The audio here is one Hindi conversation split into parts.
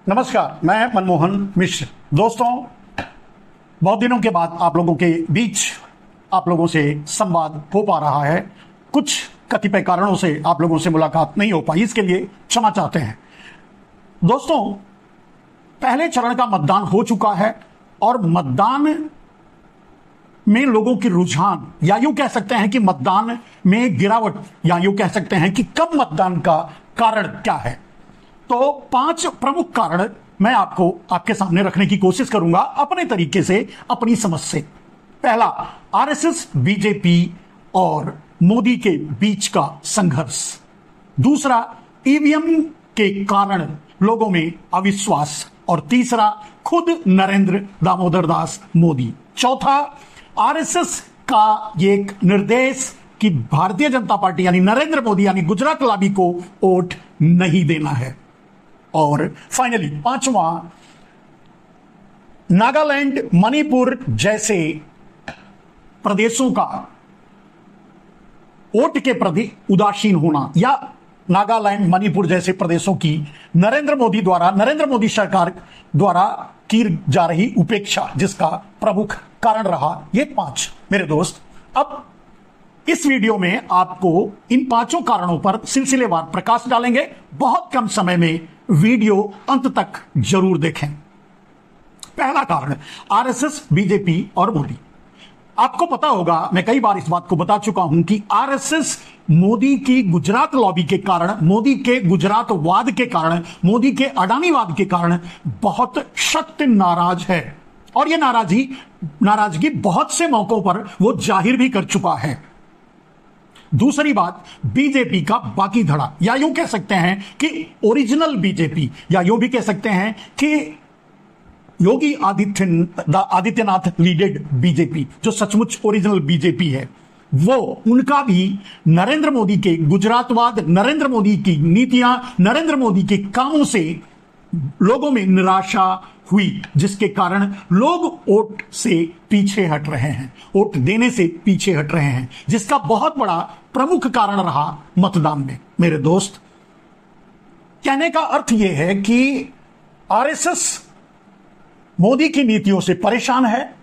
नमस्कार, मैं मनमोहन मिश्र। दोस्तों, बहुत दिनों के बाद आप लोगों के बीच आप लोगों से संवाद हो पा रहा है। कुछ कतिपय कारणों से आप लोगों से मुलाकात नहीं हो पाई, इसके लिए क्षमा चाहते हैं। दोस्तों, पहले चरण का मतदान हो चुका है और मतदान में लोगों की रुझान, या यूं कह सकते हैं कि मतदान में गिरावट, या यूं कह सकते हैं कि कम मतदान का कारण क्या है। तो 5 प्रमुख कारण मैं आपको आपके सामने रखने की कोशिश करूंगा अपने तरीके से, अपनी समझ से। पहला, आरएसएस, बीजेपी और मोदी के बीच का संघर्ष। दूसरा, ईवीएम के कारण लोगों में अविश्वास। और तीसरा, खुद नरेंद्र दामोदर दास मोदी। चौथा, आरएसएस का ये एक निर्देश कि भारतीय जनता पार्टी यानी नरेंद्र मोदी यानी गुजरात लाबी को वोट नहीं देना है। और फाइनली पांचवा, नागालैंड, मणिपुर जैसे प्रदेशों का वोट के प्रति उदासीन होना, या नागालैंड, मणिपुर जैसे प्रदेशों की नरेंद्र मोदी सरकार द्वारा की जा रही उपेक्षा, जिसका प्रमुख कारण रहा। ये 5 मेरे दोस्त, अब इस वीडियो में आपको इन 5 कारणों पर सिलसिलेवार प्रकाश डालेंगे। बहुत कम समय में वीडियो अंत तक जरूर देखें। पहला कारण, आरएसएस, बीजेपी और मोदी। आपको पता होगा, मैं कई बार इस बात को बता चुका हूं कि आरएसएस मोदी की गुजरात लॉबी के कारण, मोदी के गुजरातवाद के कारण, मोदी के अडानीवाद के कारण बहुत सख्त नाराज है। और यह नाराजगी बहुत से मौकों पर वो जाहिर भी कर चुका है। दूसरी बात, बीजेपी का बाकी धड़ा, या यूं कह सकते हैं कि ओरिजिनल बीजेपी, या यूं भी कह सकते हैं कि योगी आदित्यनाथ लीडेड बीजेपी, जो सचमुच ओरिजिनल बीजेपी है, वो उनका भी नरेंद्र मोदी के गुजरातवाद, नरेंद्र मोदी की नीतियां, नरेंद्र मोदी के कामों से लोगों में निराशा हुई, जिसके कारण लोग वोट से पीछे हट रहे हैं, वोट देने से पीछे हट रहे हैं, जिसका बहुत बड़ा प्रमुख कारण रहा मतदान में। मेरे दोस्त, कहने का अर्थ यह है कि आरएसएस मोदी की नीतियों से परेशान है,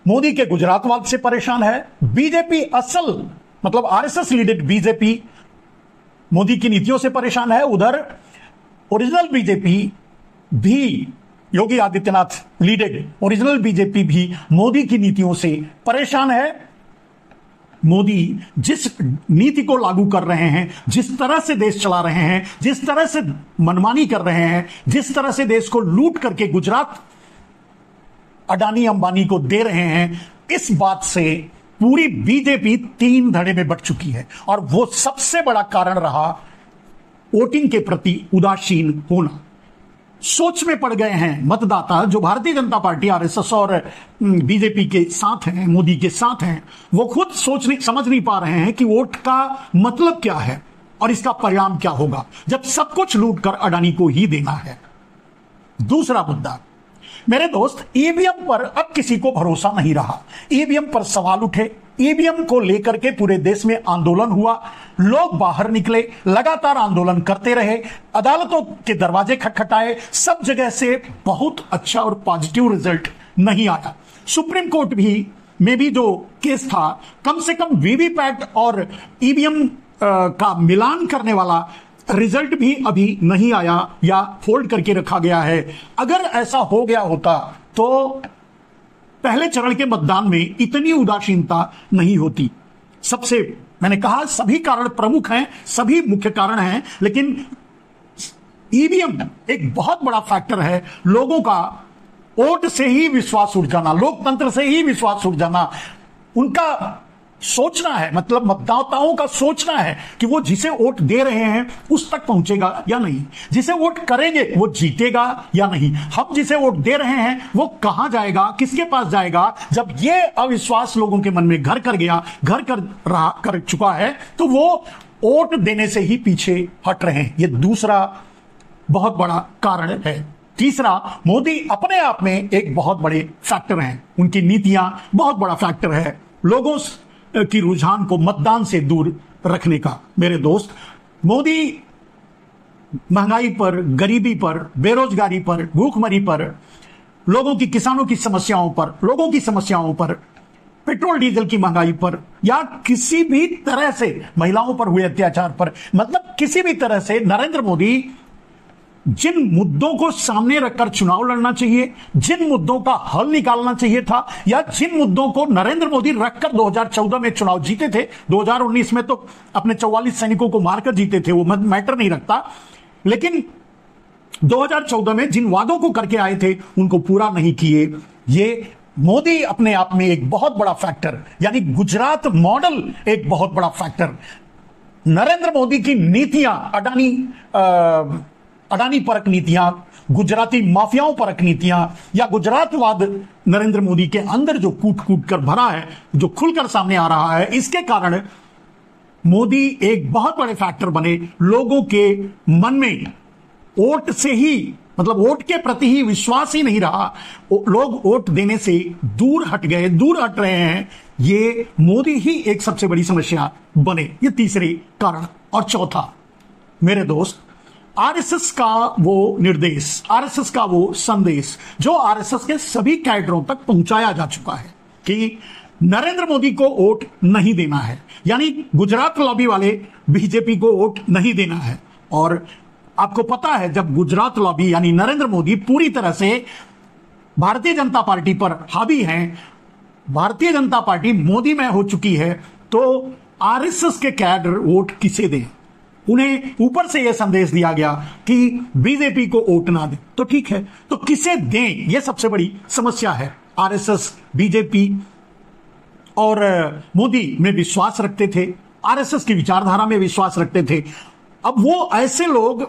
मोदी के गुजरातवाद से परेशान है। बीजेपी मतलब आरएसएस लीडेड बीजेपी मोदी की नीतियों से परेशान है। उधर ओरिजिनल बीजेपी भी, Yogi Adityanath leaded original BJP भी मोदी की नीतियों से परेशान है। मोदी जिस नीति को लागू कर रहे हैं, जिस तरह से देश चला रहे हैं, जिस तरह से मनमानी कर रहे हैं, जिस तरह से देश को लूट करके गुजरात अडानी अंबानी को दे रहे हैं, इस बात से पूरी बीजेपी 3 धड़े में बट चुकी है। और वो सबसे बड़ा कारण रहा वोटिंग के प्रति उदासीन होना। सोच में पड़ गए हैं मतदाता, जो भारतीय जनता पार्टी, आरएसएस और बीजेपी के साथ हैं, मोदी के साथ हैं, वो खुद समझ नहीं पा रहे हैं कि वोट का मतलब क्या है और इसका परिणाम क्या होगा, जब सब कुछ लूट कर अडानी को ही देना है। दूसरा मुद्दा, मेरे दोस्त, ईवीएम पर अब किसी को भरोसा नहीं रहा। ईवीएम पर सवाल उठे, ईवीएम को लेकर के पूरे देश में आंदोलन हुआ, लोग बाहर निकले, लगातार आंदोलन करते रहे, अदालतों के दरवाजे खटखटाए, सब जगह से बहुत अच्छा और पॉजिटिव रिजल्ट नहीं आया। सुप्रीम कोर्ट में भी जो केस था, कम से कम वीवीपैट और ईवीएम का मिलान करने वाला रिजल्ट भी अभी नहीं आया, या फोल्ड करके रखा गया है। अगर ऐसा हो गया होता तो पहले चरण के मतदान में इतनी उदासीनता नहीं होती। मैंने कहा, सभी कारण प्रमुख हैं, सभी मुख्य कारण हैं, लेकिन ईवीएम एक बहुत बड़ा फैक्टर है। लोगों का वोट से ही विश्वास उठ जाना, लोकतंत्र से ही विश्वास उठ जाना, उनका सोचना है, मतलब मतदाताओं का सोचना है कि वो जिसे वोट दे रहे हैं उस तक पहुंचेगा या नहीं, जिसे वोट करेंगे वो जीतेगा या नहीं, हम जिसे वोट दे रहे हैं वो कहां जाएगा, किसके पास जाएगा। जब ये अविश्वास लोगों के मन में घर कर चुका है, तो वो वोट देने से ही पीछे हट रहे हैं। ये दूसरा बहुत बड़ा कारण है। तीसरा, मोदी अपने आप में एक बहुत बड़े फैक्टर हैं, उनकी नीतियां बहुत बड़ा फैक्टर है लोगों की रुझान को मतदान से दूर रखने का। मेरे दोस्त, मोदी महंगाई पर, गरीबी पर, बेरोजगारी पर, भूखमरी पर, लोगों की, किसानों की समस्याओं पर, लोगों की समस्याओं पर, पेट्रोल डीजल की महंगाई पर, या किसी भी तरह से महिलाओं पर हुए अत्याचार पर, मतलब किसी भी तरह से नरेंद्र मोदी जिन मुद्दों को सामने रखकर चुनाव लड़ना चाहिए, जिन मुद्दों का हल निकालना चाहिए था, या जिन मुद्दों को नरेंद्र मोदी रखकर 2014 में चुनाव जीते थे, 2019 में तो अपने 44 सैनिकों को मारकर जीते थे, वो मैटर नहीं रखता, लेकिन 2014 में जिन वादों को करके आए थे उनको पूरा नहीं किए। ये मोदी अपने आप में एक बहुत बड़ा फैक्टर, यानी गुजरात मॉडल एक बहुत बड़ा फैक्टर। नरेंद्र मोदी की नीतियां, अडानी परक नीतियां, गुजराती माफियाओं परक नीतियां, या गुजरातवाद नरेंद्र मोदी के अंदर जो कूट कूट कर भरा है, जो खुलकर सामने आ रहा है, इसके कारण मोदी एक बहुत बड़े फैक्टर बने। लोगों के मन में वोट से ही, मतलब वोट के प्रति ही विश्वास ही नहीं रहा, लोग वोट देने से दूर हट गए, दूर हट रहे हैं। ये मोदी ही एक सबसे बड़ी समस्या बने। ये तीसरे कारण। और चौथा, मेरे दोस्त, आरएसएस का वो निर्देश, आरएसएस का वो संदेश जो आरएसएस के सभी कैडरों तक पहुंचाया जा चुका है कि नरेंद्र मोदी को वोट नहीं देना है, यानी गुजरात लॉबी वाले बीजेपी को वोट नहीं देना है। और आपको पता है, जब गुजरात लॉबी यानी नरेंद्र मोदी पूरी तरह से भारतीय जनता पार्टी पर हावी हैं, भारतीय जनता पार्टी मोदी में हो चुकी है, तो आरएसएस के कैडर वोट किसे दें? उन्हें ऊपर से यह संदेश दिया गया कि बीजेपी को वोट ना दें, तो ठीक है, तो किसे दें? यह सबसे बड़ी समस्या है। आरएसएस, बीजेपी और मोदी में विश्वास रखते थे, आरएसएस की विचारधारा में विश्वास रखते थे। अब वो ऐसे लोग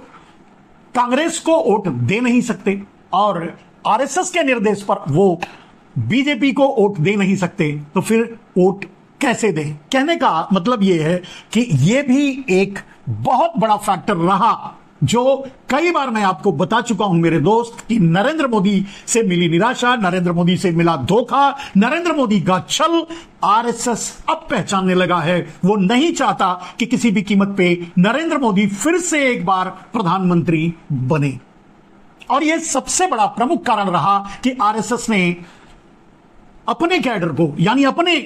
कांग्रेस को वोट दे नहीं सकते, और आरएसएस के निर्देश पर वो बीजेपी को वोट दे नहीं सकते, तो फिर वोट कैसे दें? कहने का मतलब यह है कि यह भी एक बहुत बड़ा फैक्टर रहा, जो कई बार मैं आपको बता चुका हूं मेरे दोस्त, कि नरेंद्र मोदी से मिली निराशा, नरेंद्र मोदी से मिला धोखा, नरेंद्र मोदी का छल आरएसएस अब पहचानने लगा है। वो नहीं चाहता कि किसी भी कीमत पे नरेंद्र मोदी फिर से एक बार प्रधानमंत्री बने। और यह सबसे बड़ा प्रमुख कारण रहा कि आरएसएस ने अपने कैडर को, यानी अपने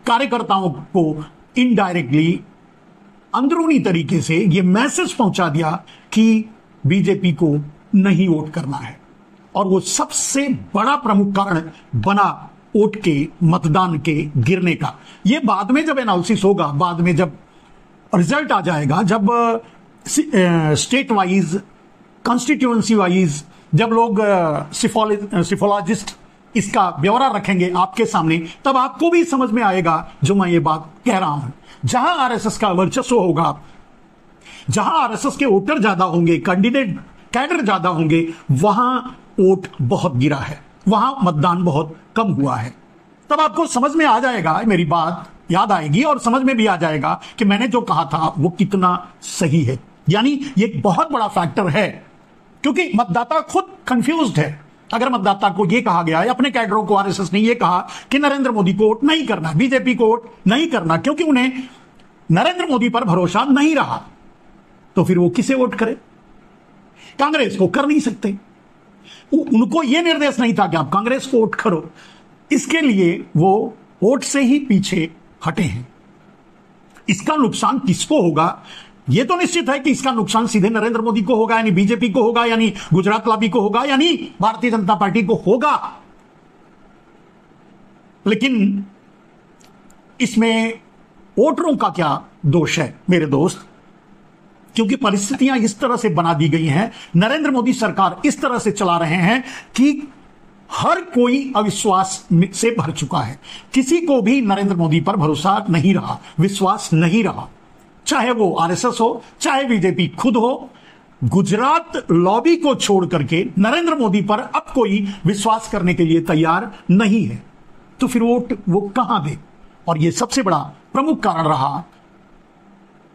कार्यकर्ताओं को इनडायरेक्टली, अंदरूनी तरीके से यह मैसेज पहुंचा दिया कि बीजेपी को नहीं वोट करना है। और वो सबसे बड़ा प्रमुख कारण बना वोट के, मतदान के गिरने का। यह बाद में जब एनालिसिस होगा, बाद में जब रिजल्ट आ जाएगा, जब स्टेट वाइज, कॉन्स्टिट्यूएंसी वाइज, जब लोग सिफोलॉजिस्ट इसका ब्यौरा रखेंगे आपके सामने, तब आपको भी समझ में आएगा जो मैं ये बात कह रहा हूं। जहां आरएसएस का वर्चस्व होगा, जहां आरएसएस के वोटर ज्यादा होंगे, कैडर ज्यादा होंगे, वहां वोट बहुत गिरा है, वहां मतदान बहुत कम हुआ है। तब आपको समझ में आ जाएगा, मेरी बात याद आएगी और समझ में भी आ जाएगा कि मैंने जो कहा था वो कितना सही है। यानी ये बहुत बड़ा फैक्टर है, क्योंकि मतदाता खुद कंफ्यूज्ड है। अगर मतदाता को यह कहा गया है, अपने कैडरों को आरएसएस ने यह कहा कि नरेंद्र मोदी को वोट नहीं करना, बीजेपी को वोट नहीं करना, क्योंकि उन्हें नरेंद्र मोदी पर भरोसा नहीं रहा, तो फिर वो किसे वोट करे? कांग्रेस को कर नहीं सकते। उनको यह निर्देश नहीं था कि आप कांग्रेस को वोट करो, इसके लिए वो वोट से ही पीछे हटे हैं। इसका नुकसान किसको होगा? यह तो निश्चित है कि इसका नुकसान सीधे नरेंद्र मोदी को होगा, यानी बीजेपी को होगा, यानी गुजरात लॉबी को होगा, यानी भारतीय जनता पार्टी को होगा। लेकिन इसमें वोटरों का क्या दोष है मेरे दोस्त? क्योंकि परिस्थितियां इस तरह से बना दी गई हैं, नरेंद्र मोदी सरकार इस तरह से चला रहे हैं कि हर कोई अविश्वास से भर चुका है। किसी को भी नरेंद्र मोदी पर भरोसा नहीं रहा, विश्वास नहीं रहा, चाहे वो आरएसएस हो, चाहे बीजेपी खुद हो। गुजरात लॉबी को छोड़ करके नरेंद्र मोदी पर अब कोई विश्वास करने के लिए तैयार नहीं है, तो फिर वोट वो कहां दे? और यह सबसे बड़ा प्रमुख कारण रहा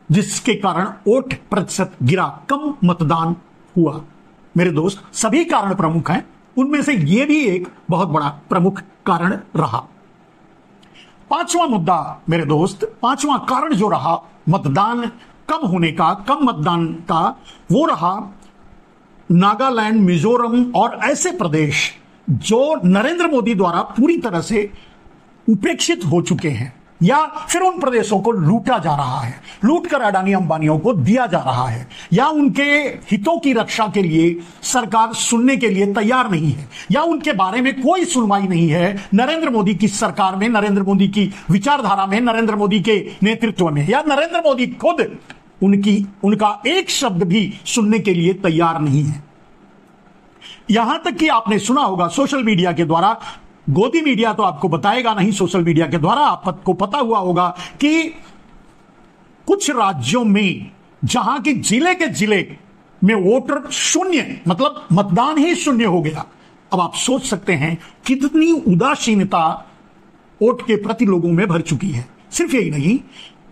जिसके कारण वोट प्रतिशत गिरा, कम मतदान हुआ। मेरे दोस्त, सभी कारण प्रमुख हैं, उनमें से यह भी एक बहुत बड़ा प्रमुख कारण रहा। पांचवा मुद्दा मेरे दोस्त, पांचवा कारण जो रहा मतदान कम होने का, कम मतदान का, वो रहा नागालैंड, मिजोरम और ऐसे प्रदेश जो नरेंद्र मोदी द्वारा पूरी तरह से उपेक्षित हो चुके हैं, या फिर उन प्रदेशों को लूटा जा रहा है, लूट कर अडानी अंबानियों को दिया जा रहा है, या उनके हितों की रक्षा के लिए सरकार सुनने के लिए तैयार नहीं है, या उनके बारे में कोई सुनवाई नहीं है नरेंद्र मोदी की सरकार में, नरेंद्र मोदी की विचारधारा में, नरेंद्र मोदी के नेतृत्व में, या नरेंद्र मोदी खुद उनका एक शब्द भी सुनने के लिए तैयार नहीं है। यहां तक कि आपने सुना होगा सोशल मीडिया के द्वारा, गोदी मीडिया तो आपको बताएगा नहीं, सोशल मीडिया के द्वारा आपको पता हुआ होगा कि कुछ राज्यों में जहां की जिले के जिले में वोटर शून्य, मतलब मतदान ही शून्य हो गया। अब आप सोच सकते हैं कितनी उदासीनता वोट के प्रति लोगों में भर चुकी है। सिर्फ यही नहीं,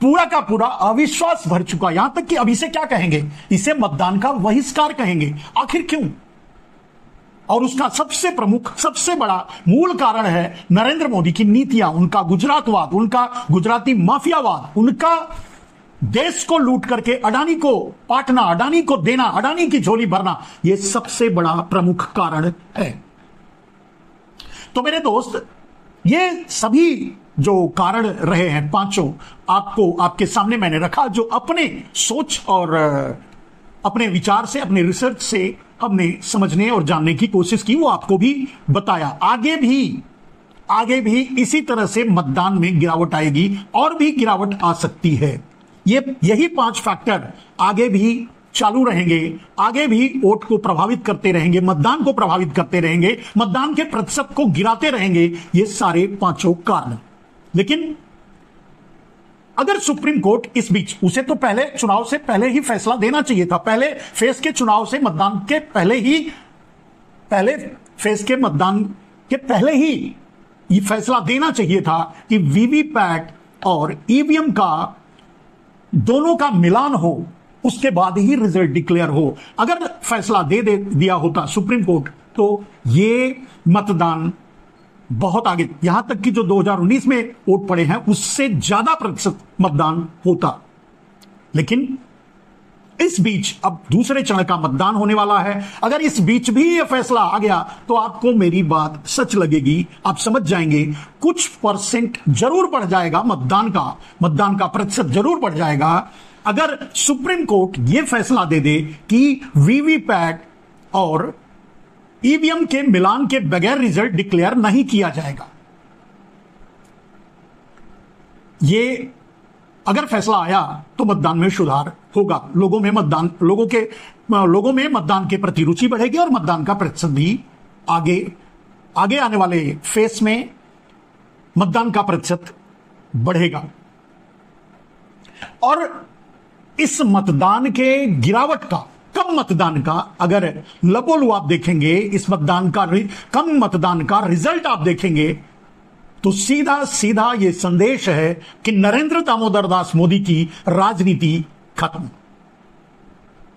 पूरा का पूरा अविश्वास भर चुका, यहां तक कि अब इसे क्या कहेंगे, इसे मतदान का बहिष्कार कहेंगे। आखिर क्यों? और उसका सबसे प्रमुख, सबसे बड़ा मूल कारण है नरेंद्र मोदी की नीतियां, उनका गुजरातवाद, उनका गुजराती माफियावाद, उनका देश को लूट करके अडानी को पाटना, अडानी को देना, अडानी की झोली भरना, यह सबसे बड़ा प्रमुख कारण है। तो मेरे दोस्त, ये सभी जो कारण रहे हैं पांचों, आपको आपके सामने मैंने रखा, जो अपने सोच और अपने विचार से, अपने रिसर्च से हमने समझने और जानने की कोशिश की, वो आपको भी बताया। आगे भी इसी तरह से मतदान में गिरावट आएगी, और भी गिरावट आ सकती है। यही 5 फैक्टर आगे भी चालू रहेंगे, आगे भी वोट को प्रभावित करते रहेंगे, मतदान को प्रभावित करते रहेंगे, मतदान के प्रतिशत को गिराते रहेंगे, ये सारे 5 कारण। लेकिन अगर सुप्रीम कोर्ट इस बीच, उसे तो पहले चुनाव से पहले ही फैसला देना चाहिए था, पहले फेज के चुनाव से मतदान के पहले फेज के मतदान के पहले ही ये फैसला देना चाहिए था कि वीवीपैट और ईवीएम का दोनों का मिलान हो, उसके बाद ही रिजल्ट डिक्लेयर हो। अगर फैसला दे दिया होता सुप्रीम कोर्ट, तो ये मतदान बहुत आगे, यहां तक कि जो 2019 में वोट पड़े हैं उससे ज्यादा प्रतिशत मतदान होता। लेकिन इस बीच अब दूसरे चरण का मतदान होने वाला है। अगर इस बीच भी यह फैसला आ गया तो आपको मेरी बात सच लगेगी, आप समझ जाएंगे कुछ परसेंट जरूर बढ़ जाएगा मतदान का प्रतिशत जरूर बढ़ जाएगा, अगर सुप्रीम कोर्ट यह फैसला दे दे कि वीवीपैट और ईवीएम के मिलान के बगैर रिजल्ट डिक्लेयर नहीं किया जाएगा। ये अगर फैसला आया तो मतदान में सुधार होगा, लोगों में मतदान के प्रति रुचि बढ़ेगी, और मतदान का प्रतिशत भी आगे आने वाले फेस में मतदान का प्रतिशत बढ़ेगा। और इस मतदान के गिरावट का, कम मतदान का अगर लबोलू आप देखेंगे, इस मतदान का कम मतदान का रिजल्ट आप देखेंगे, तो सीधा सीधा यह संदेश है कि नरेंद्र दामोदर दास मोदी की राजनीति खत्म।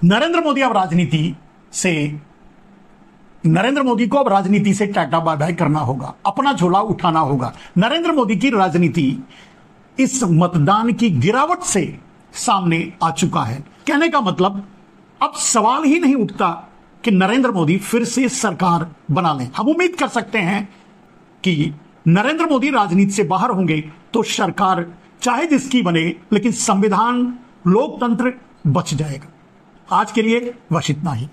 नरेंद्र मोदी को अब राजनीति से टाटा बाय बाय करना होगा, अपना झोला उठाना होगा। नरेंद्र मोदी की राजनीति इस मतदान की गिरावट से सामने आ चुका है। कहने का मतलब, अब सवाल ही नहीं उठता कि नरेंद्र मोदी फिर से सरकार बना लें। हम उम्मीद कर सकते हैं कि नरेंद्र मोदी राजनीति से बाहर होंगे तो सरकार चाहे जिसकी बने, लेकिन संविधान, लोकतंत्र बच जाएगा। आज के लिए बस इतना ही।